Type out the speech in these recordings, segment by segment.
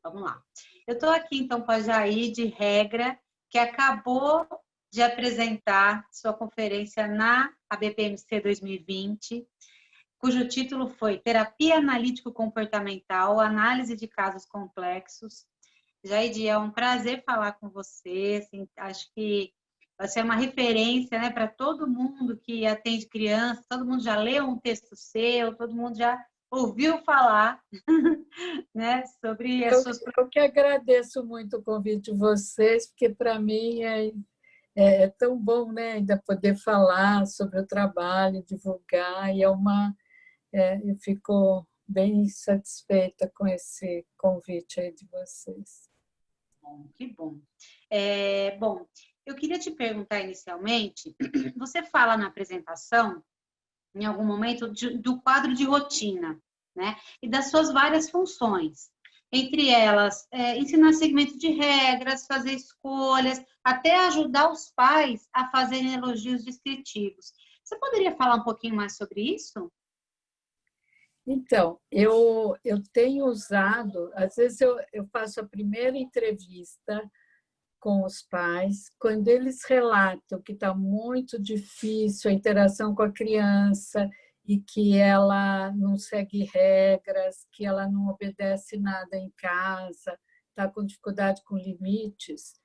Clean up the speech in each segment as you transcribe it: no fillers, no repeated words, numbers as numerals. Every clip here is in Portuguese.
Vamos lá. Eu estou aqui, então, com a Jaide Regra, que acabou de apresentar sua conferência na ABPMC 2020, cujo título foi Terapia Analítico-Comportamental, Análise de Casos Complexos. Jaide, é um prazer falar com você. Assim, acho que você é uma referência, né, para todo mundo que atende criança, todo mundo já leu um texto seu, todo mundo já ouviu falar, né, sobre as suas... Eu que agradeço muito o convite de vocês, porque para mim é tão bom, né, ainda poder falar sobre o trabalho, divulgar, e eu fico bem satisfeita com esse convite aí de vocês. Bom, que bom. Bom, eu queria te perguntar inicialmente, você fala na apresentação, em algum momento, do quadro de rotina, né? E das suas várias funções. Entre elas, ensinar segmento de regras, fazer escolhas, até ajudar os pais a fazerem elogios descritivos. Você poderia falar um pouquinho mais sobre isso? Então, eu tenho usado, às vezes eu faço a primeira entrevista com os pais, quando eles relatam que está muito difícil a interação com a criança e que ela não segue regras, que ela não obedece nada em casa, está com dificuldade com limites,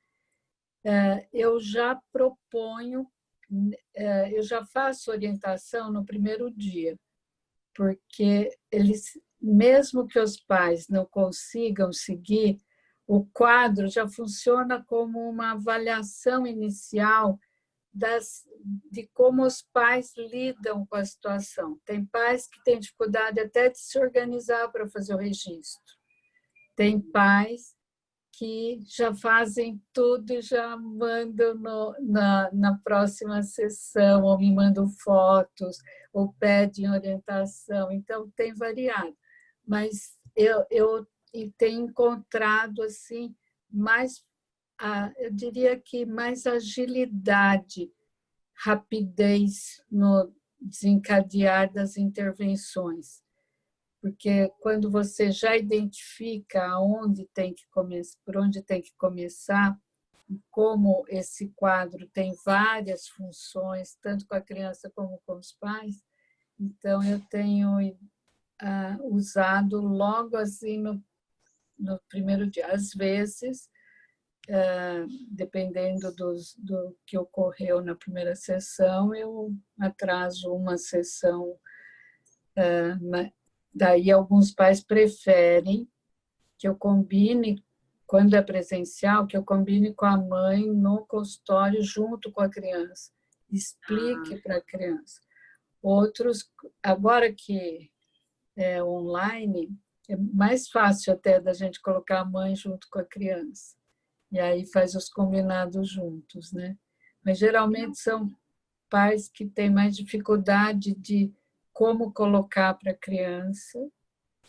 eu já proponho, eu já faço orientação no primeiro dia, porque eles, mesmo que os pais não consigam seguir, o quadro já funciona como uma avaliação inicial de como os pais lidam com a situação. Tem pais que têm dificuldade até de se organizar para fazer o registro. Tem pais que já fazem tudo e já mandam na próxima sessão, ou me mandam fotos, ou pedem orientação. Então, tem variado. Mas eu tenho encontrado assim, mais, eu diria que mais agilidade, rapidez no desencadear das intervenções. Porque quando você já identifica aonde tem que começar, por onde tem que começar, como esse quadro tem várias funções, tanto com a criança como com os pais, então eu tenho usado logo assim no primeiro dia. Às vezes, dependendo do que ocorreu na primeira sessão, eu atraso uma sessão. Daí, alguns pais preferem que eu combine, quando é presencial, que eu combine com a mãe no consultório junto com a criança, explique para a criança. Outros, agora que é online, é mais fácil até da gente colocar a mãe junto com a criança. E aí faz os combinados juntos, né? Mas geralmente são pais que têm mais dificuldade de como colocar para a criança,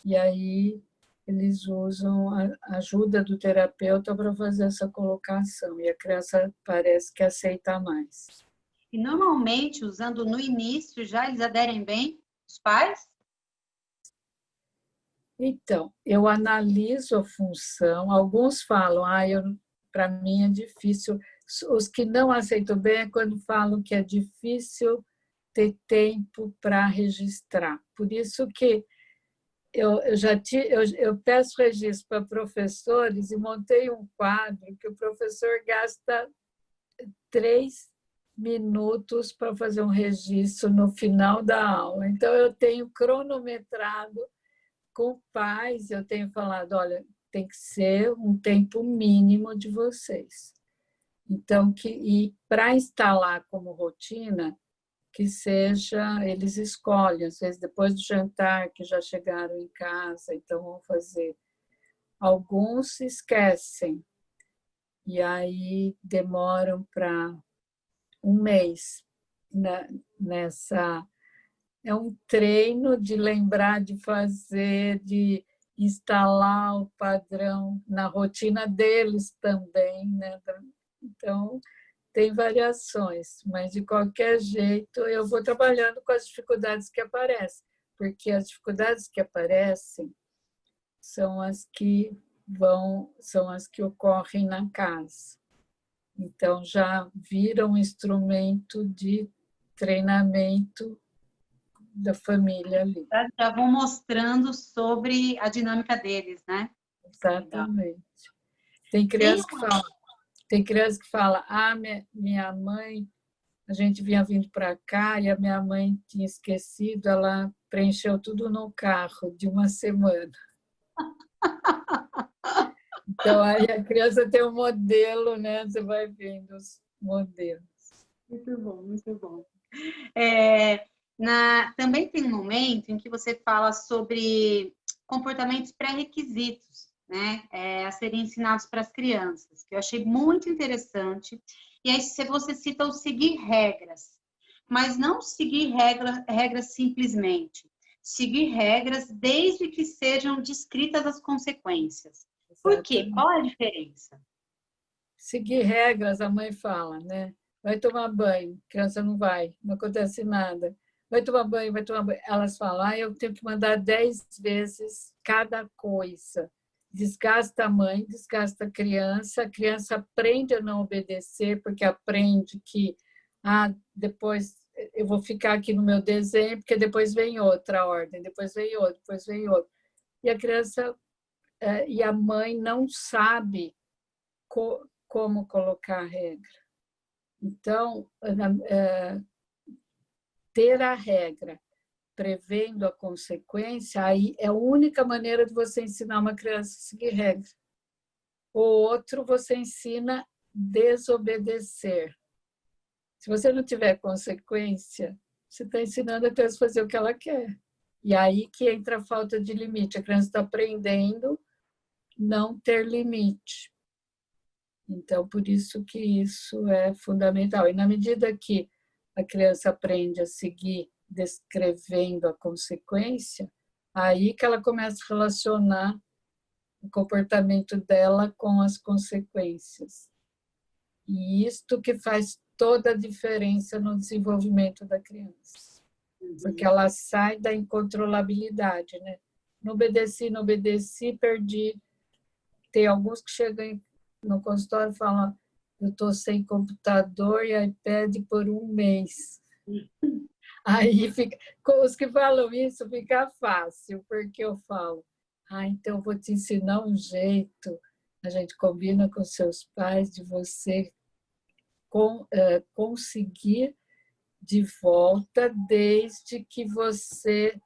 e aí eles usam a ajuda do terapeuta para fazer essa colocação, e a criança parece que aceita mais. E normalmente, usando no início, já eles aderem bem, os pais? Então, eu analiso a função, alguns falam, para mim é difícil. Os que não aceitam bem é quando falam que é difícil ter tempo para registrar. Por isso que eu peço registro para professores e montei um quadro que o professor gasta 3 minutos para fazer um registro no final da aula. Então, eu tenho cronometrado com pais, eu tenho falado, olha, tem que ser um tempo mínimo de vocês. Então, para instalar como rotina, que seja, eles escolhem, às vezes depois do jantar, que já chegaram em casa, então vão fazer. Alguns se esquecem, e aí demoram para um mês nessa. É um treino de lembrar de fazer, de instalar o padrão na rotina deles também, né? Então, tem variações, mas de qualquer jeito eu vou trabalhando com as dificuldades que aparecem, porque as dificuldades que aparecem são as que são as que ocorrem na casa. Então, já viram um instrumento de treinamento da família ali. Já vão mostrando sobre a dinâmica deles, né? Exatamente. Tem criança que fala, minha mãe, a gente vinha vindo para cá e a minha mãe tinha esquecido, ela preencheu tudo no carro de uma semana. Então, aí a criança tem um modelo, né? Você vai vendo os modelos. Muito bom, muito bom. Também tem um momento em que você fala sobre comportamentos pré-requisitos, né? A serem ensinados para as crianças, que eu achei muito interessante. E aí você cita o seguir regras, mas não seguir regras simplesmente. Seguir regras desde que sejam descritas as consequências. Por quê? Qual é a diferença? Seguir regras, a mãe fala, né? Vai tomar banho, a criança não vai, não acontece nada. Vai tomar banho, vai tomar banho. Elas falam, eu tenho que mandar 10 vezes cada coisa. Desgasta a mãe, desgasta a criança aprende a não obedecer, porque aprende que depois eu vou ficar aqui no meu desenho, porque depois vem outra ordem, depois vem outra, depois vem outra. E a criança e a mãe não sabe como colocar a regra. Então, ter a regra prevendo a consequência, aí é a única maneira de você ensinar uma criança a seguir regra. O outro, você ensina a desobedecer. Se você não tiver consequência, você está ensinando a criança a fazer o que ela quer. E aí que entra a falta de limite. A criança está aprendendo não ter limite. Então, por isso que isso é fundamental. E na medida que a criança aprende a seguir descrevendo a consequência, aí que ela começa a relacionar o comportamento dela com as consequências. E isto que faz toda a diferença no desenvolvimento da criança. Porque ela sai da incontrolabilidade, né? Não obedeci, perdi. Tem alguns que chegam no consultório e falam, eu estou sem computador e iPad por 1 mês. Aí fica, com os que falam isso fica fácil, porque eu falo, então eu vou te ensinar um jeito, a gente combina com seus pais de você conseguir de volta desde que você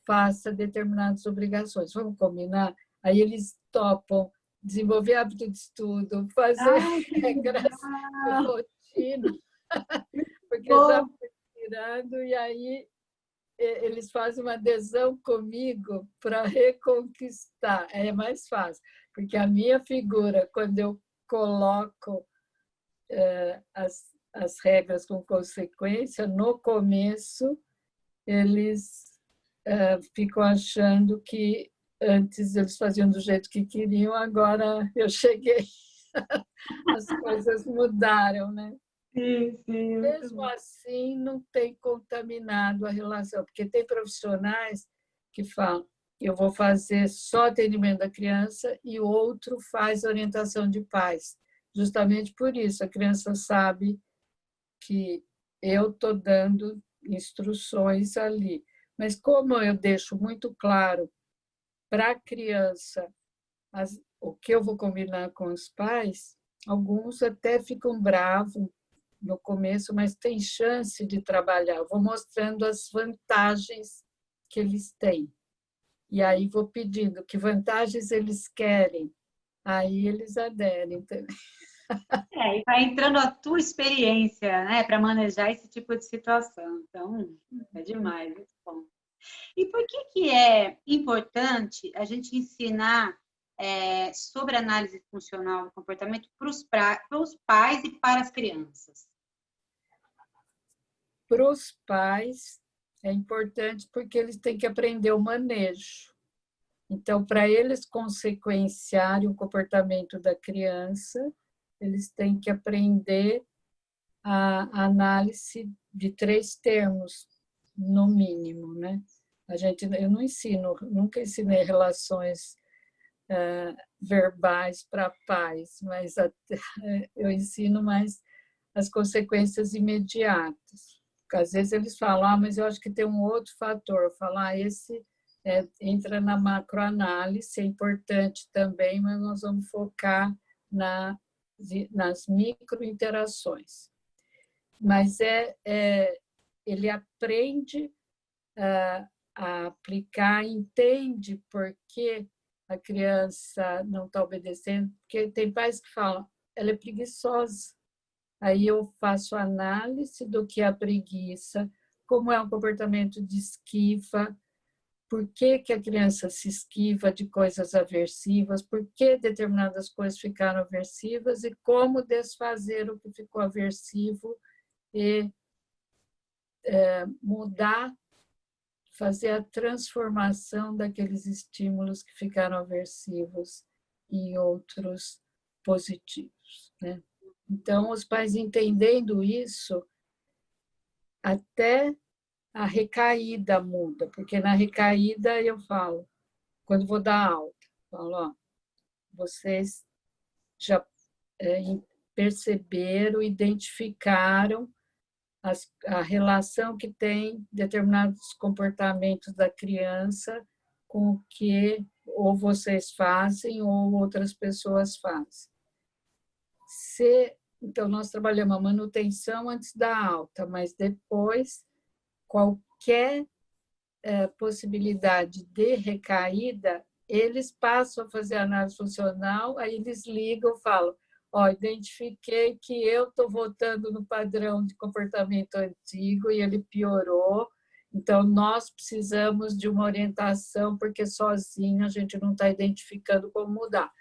faça determinadas obrigações. Vamos combinar? Aí eles topam desenvolver hábito de estudo, fazer regras de rotina, porque já foi tirando, e aí eles fazem uma adesão comigo para reconquistar. É mais fácil, porque a minha figura, quando eu coloco as regras com consequência, no começo, eles ficam achando que antes eles faziam do jeito que queriam, agora eu cheguei, as coisas mudaram, né? Sim. Mesmo assim, não tem contaminado a relação, porque tem profissionais que falam, eu vou fazer só atendimento da criança e o outro faz orientação de pais. Justamente por isso, a criança sabe que eu estou dando instruções ali. Mas como eu deixo muito claro para a criança o que eu vou combinar com os pais, alguns até ficam bravos no começo, mas tem chance de trabalhar. Eu vou mostrando as vantagens que eles têm. E aí vou pedindo que vantagens eles querem. Aí eles aderem também. E vai entrando a tua experiência, né, para manejar esse tipo de situação. Então, é demais, muito bom. E por que é importante a gente ensinar sobre análise funcional do comportamento para os pais e para as crianças? Para os pais é importante porque eles têm que aprender o manejo. Então, para eles consequenciarem o comportamento da criança, eles têm que aprender a análise de 3 termos, no mínimo, né? Eu não ensino, nunca ensinei relações verbais para pais, mas eu ensino mais as consequências imediatas. Porque às vezes eles falam, mas eu acho que tem um outro fator. Eu falo, esse entra na macroanálise, é importante também, mas nós vamos focar nas microinterações. Mas ele aprende a aplicar, entende por que a criança não está obedecendo, porque tem pais que falam, ela é preguiçosa. Aí eu faço análise do que é a preguiça, como é um comportamento de esquiva, por que, que a criança se esquiva de coisas aversivas, por que determinadas coisas ficaram aversivas e como desfazer o que ficou aversivo e mudar, fazer a transformação daqueles estímulos que ficaram aversivos em outros positivos, né? Então, os pais entendendo isso, até a recaída muda, porque na recaída eu falo, quando vou dar aula, falo, vocês já perceberam, identificaram a relação que tem determinados comportamentos da criança com o que ou vocês fazem ou outras pessoas fazem. Então, nós trabalhamos a manutenção antes da alta, mas depois, qualquer possibilidade de recaída, eles passam a fazer análise funcional, aí eles ligam e falam, identifiquei que eu estou voltando no padrão de comportamento antigo e ele piorou, então nós precisamos de uma orientação, porque sozinho a gente não está identificando como mudar.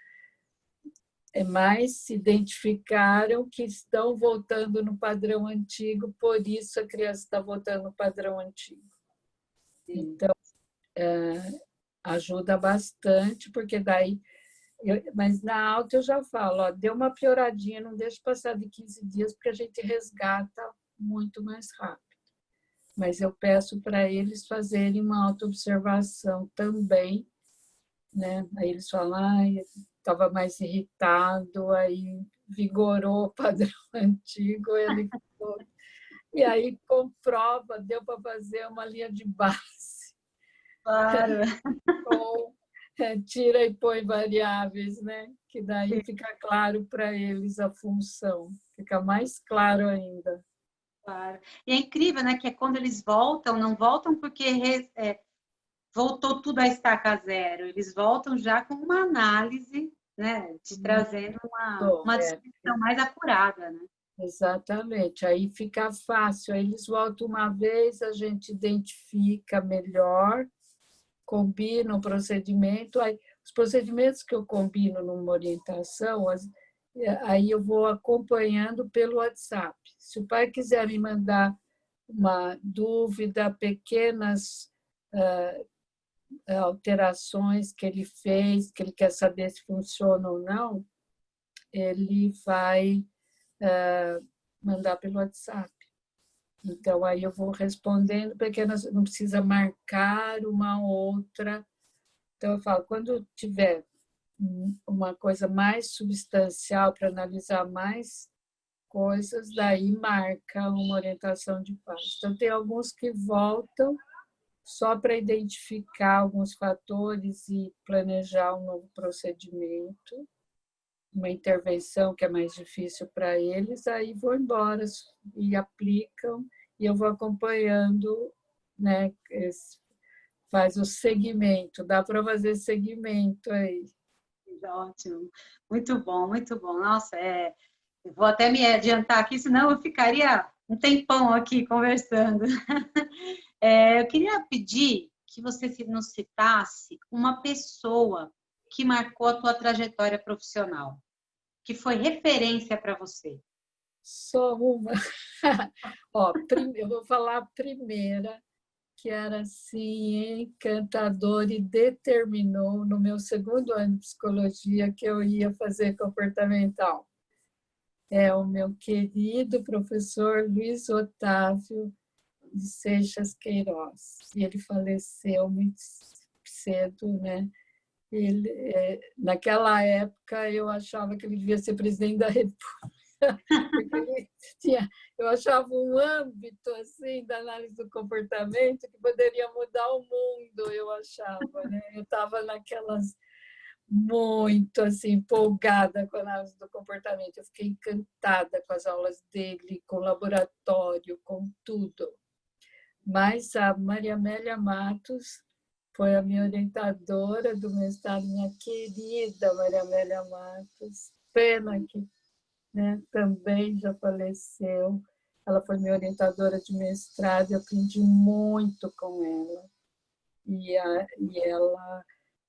Mas se identificaram que estão voltando no padrão antigo, por isso a criança está voltando no padrão antigo. Então, ajuda bastante, porque daí... mas na alta eu já falo, deu uma pioradinha, não deixa passar de 15 dias, porque a gente resgata muito mais rápido. Mas eu peço para eles fazerem uma autoobservação também, né? Aí eles falam, estava mais irritado, aí vigorou o padrão antigo, ele ficou... E aí comprova, deu para fazer uma linha de base. Claro. Com tira e põe variáveis, né? Que daí fica claro para eles a função, fica mais claro ainda. Claro. E é incrível, né? Que é quando eles voltam, não voltam porque voltou tudo a estaca zero, eles voltam já com uma análise, né? Te trazendo uma descrição mais acurada, né? Exatamente, aí fica fácil, aí eles voltam uma vez, a gente identifica melhor, combina o procedimento, aí, os procedimentos que eu combino numa orientação, aí eu vou acompanhando pelo WhatsApp. Se o pai quiser me mandar uma dúvida, pequenas alterações que ele fez, que ele quer saber se funciona ou não, ele vai mandar pelo WhatsApp. Então, aí eu vou respondendo pequenas, não precisa marcar uma outra. Então, eu falo, quando tiver uma coisa mais substancial para analisar mais coisas, daí marca uma orientação de pais. Então, tem alguns que voltam só para identificar alguns fatores e planejar um novo procedimento, uma intervenção que é mais difícil para eles, aí vão embora e aplicam, e eu vou acompanhando, né? Faz o segmento, dá para fazer segmento aí. Ótimo, muito bom, muito bom. Nossa, eu vou até me adiantar aqui, senão eu ficaria um tempão aqui conversando. Eu queria pedir que você nos citasse uma pessoa que marcou a tua trajetória profissional, que foi referência para você. Só uma. Eu vou falar a primeira, que era assim, encantador e determinou no meu segundo ano de psicologia que eu ia fazer comportamental. É o meu querido professor Luiz Otávio de Seixas Queiroz. E ele faleceu muito cedo, né? Naquela época, eu achava que ele devia ser presidente da República, porque eu achava um âmbito assim da análise do comportamento que poderia mudar o mundo, eu achava, né? Eu estava naquelas muito assim empolgada com a análise do comportamento. Eu fiquei encantada com as aulas dele, com o laboratório, com tudo. Mas a Maria Amélia Matos foi a minha orientadora do mestrado, minha querida Maria Amélia Matos. Pena que, né, também já faleceu. Ela foi minha orientadora de mestrado, eu aprendi muito com ela. E ela,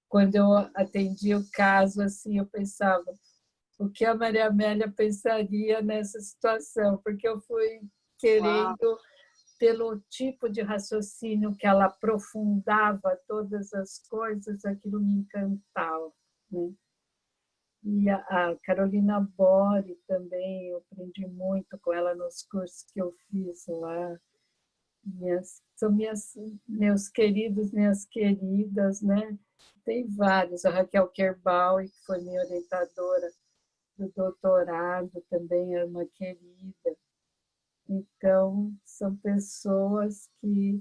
quando eu atendi o caso, assim, eu pensava, o que a Maria Amélia pensaria nessa situação? Porque eu fui querendo, Uau. pelo tipo de raciocínio que ela aprofundava todas as coisas, aquilo me encantava, né? E a Carolina Bori também, eu aprendi muito com ela nos cursos que eu fiz lá. São meus queridos, minhas queridas, né? Tem vários. A Raquel Kerbauer, que foi minha orientadora do doutorado, também é uma querida. Então, são pessoas que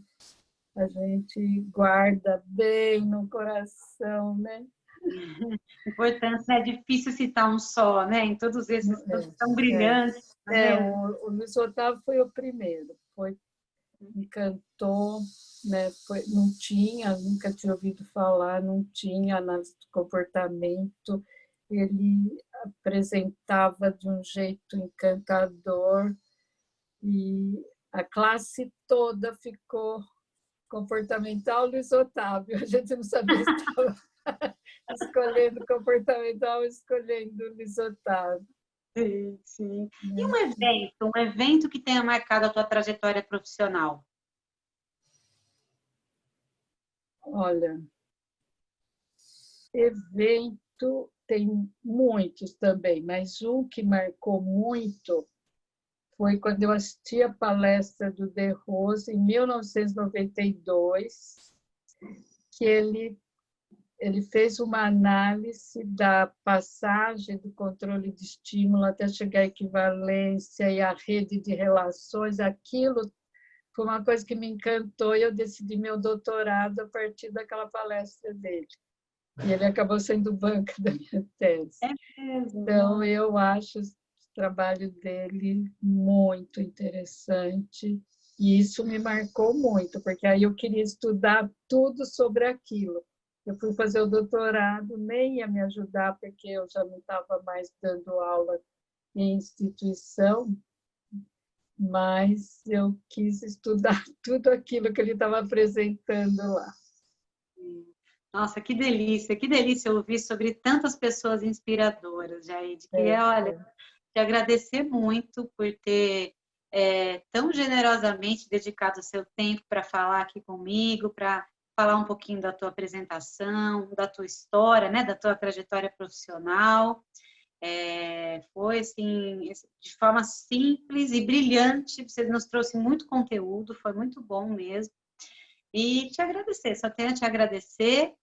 a gente guarda bem no coração, né? Importância, é difícil citar um só, né? Em todos esses, todos tão brilhantes, né? O Luiz Otávio foi o primeiro, me encantou, né? Nunca tinha ouvido falar, não tinha análise do comportamento, ele apresentava de um jeito encantador e a classe toda ficou comportamental Luiz Otávio. A gente não sabia se estava escolhendo comportamental ou escolhendo Luiz Otávio. Sim, sim. E um evento que tenha marcado a tua trajetória profissional? Olha, evento tem muitos também, mas um que marcou muito foi quando eu assisti a palestra do De Rose, em 1992, que ele fez uma análise da passagem do controle de estímulo até chegar à equivalência e à rede de relações. Aquilo foi uma coisa que me encantou e eu decidi meu doutorado a partir daquela palestra dele. E ele acabou sendo banca da minha tese. É mesmo? Então, eu acho o trabalho dele muito interessante e isso me marcou muito, porque aí eu queria estudar tudo sobre aquilo. Eu fui fazer o doutorado, nem ia me ajudar, porque eu já não estava mais dando aula em instituição, mas eu quis estudar tudo aquilo que ele estava apresentando lá. Nossa, que delícia ouvir sobre tantas pessoas inspiradoras, Jaide. Olha, te agradecer muito por ter tão generosamente dedicado o seu tempo para falar aqui comigo, para falar um pouquinho da tua apresentação, da tua história, né, da tua trajetória profissional. Foi assim, de forma simples e brilhante, você nos trouxe muito conteúdo, foi muito bom mesmo. E te agradecer, só tenho a te agradecer.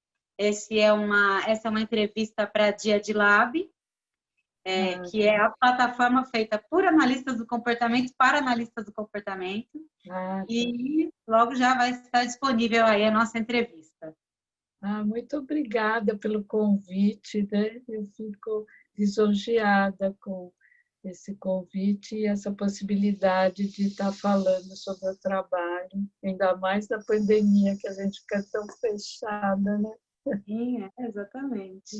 Essa é uma entrevista para Dia de Lab, que é a plataforma feita por analistas do comportamento para analistas do comportamento. E logo já vai estar disponível aí a nossa entrevista. Muito obrigada pelo convite, né? Eu fico lisonjeada com esse convite e essa possibilidade de estar falando sobre o trabalho, ainda mais na pandemia, que a gente fica tão fechada, né? Sim, exatamente.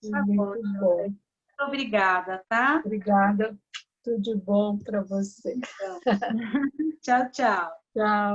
Tá Muito bom. Muito obrigada, tá? Obrigada. Tudo de bom para você. Tchau, tchau. Tchau.